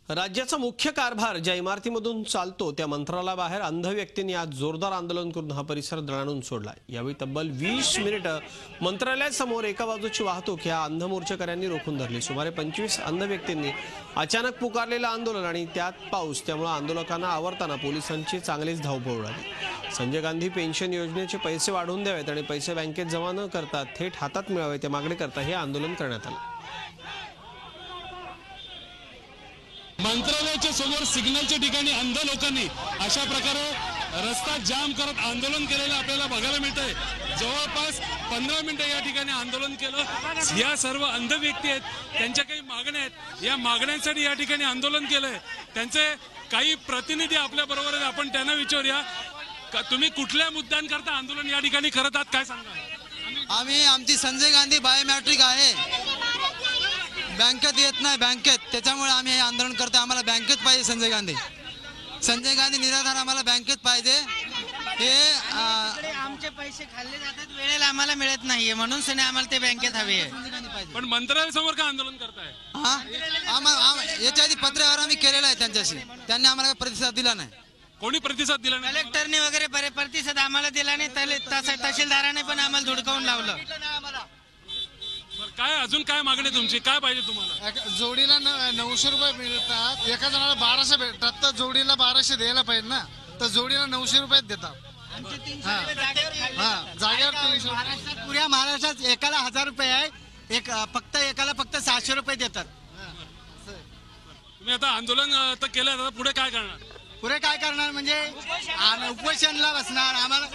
राज्याचा मुख्य कारभार ज्या इमारतीमधून चालतो त्या मंत्रालयाबाहेर अंध व्यक्तींनी आज जोरदार आंदोलन करून हा परिसर दणाणून सोडला। यावेळी तब्बल 20 मिनिटे मंत्रालयासमोर एका बाजूची वाहतूक ह्या अंध मोर्चेकऱ्यांनी रोखून धरली। सुमारे 25 अंध व्यक्तींनी अचानक पुकारलेलं आंदोलन आणि त्यात पाऊस त्यामुळे आंदोलकांना आवरताना पोलिसांची चांगलीच धावपळ उडाली। संजय गांधी पेन्शन योजनेचे पैसे वाढवून द्यावेत आणि पैसे बँकेत जमा न करता थेट हातात मिळावेत या मागणीकरता हे आंदोलन करण्यात आले। मंत्रालयाच्या समोर सिग्नलच्या ठिकाणी अंध लोकांनी अशा प्रकारे रस्ता जाम करत आंदोलन केलेलं आपल्याला बघायला मिळतंय। जवळपास 15 मिनिटे या ठिकाणी आंदोलन केलं। या सर्व अंध व्यक्ती आहेत, त्यांच्या काही मागण्या आहेत, या मागण्यांसाठी या ठिकाणी आंदोलन केलंय। त्यांचे काही प्रतिनिधी आपल्या बरोबर आहेत, आपण त्यांना विचारूया तुम्ही कुठल्या मुद्द्यांकरता आंदोलन या ठिकाणी करत आहात, काय सांगा? आमची संजय गांधी बायोमेट्रिक आहे, बँकेत येत नाही बँकेत, त्याच्यामुळे आम्ही हे आंदोलन करतो। आम्हाला बँकेत पाहिजे संजय गांधी निराधार आम्हाला बँकेत पाहिजे। हे आमचे पैसे खाल्ले जातात, वेळेला आम्हाला मिळत नाहीये, म्हणून सने आम्हाला ते बँकेत हवे आहे। पण मंत्रालयासमोर का आंदोलन करताय? याच्या आधी पत्रावर आम्ही केलेलं आहे त्यांच्याशी, त्यांनी आम्हाला प्रतिसाद दिला नाही। कोणी प्रतिसाद दिला नाही? कलेक्टरने वगैरे प्रतिसाद आम्हाला दिला नाही, तहसीलदाराने पण आम्हाला धुडकावून लावलं। काय अजून काय मागणी तुमची, काय पाहिजे तुम्हाला? जोडीला 900 रुपये मिळतात, एका जणाला 1200 भेटतात, तर जोडीला 1200 द्यायला पाहिजे ना, तर जोडीला 900 रुपये देतात। जागेवर 300 महाराष्ट्रात, पुऱ्या महाराष्ट्रात एकाला 1000 रुपये आहे, एकाला फक्त 600 रुपये देतात। तुम्ही आता आंदोलन तर केलं, आता पुढे काय करणार? पुढे काय करणार म्हणजे उपोषणला बसणार आम्हाला।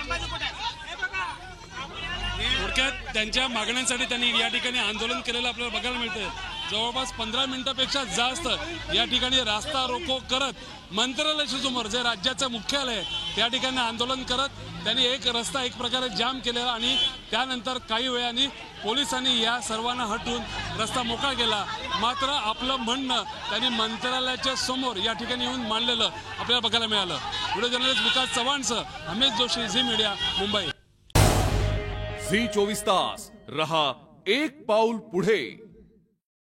थोडक्यात त्यांच्या मागण्यांसाठी त्यांनी या ठिकाणी आंदोलन केलेलं आपल्याला बघायला मिळतंय। जवळपास 15 मिनिटांपेक्षा जास्त या ठिकाणी रास्ता रोको करत मंत्रालयाच्या समोर जे राज्याचं मुख्यालय आहे त्या ठिकाणी आंदोलन करत त्यांनी एक रस्ता एक प्रकारे जाम केलेला आणि त्यानंतर काही वेळाने पोलिसांनी या सर्वांना हटवून रस्ता मोकळा केला। मात्र आपलं म्हणणं त्यांनी मंत्रालयाच्या समोर या ठिकाणी येऊन मांडलेलं आपल्याला बघायला मिळालं। व्हिडिओ जर्नलिस्ट विकास चव्हाणसह रमेश जोशी, झी मीडिया, मुंबई। झी 24 तास रहा एक पाऊल पुढे।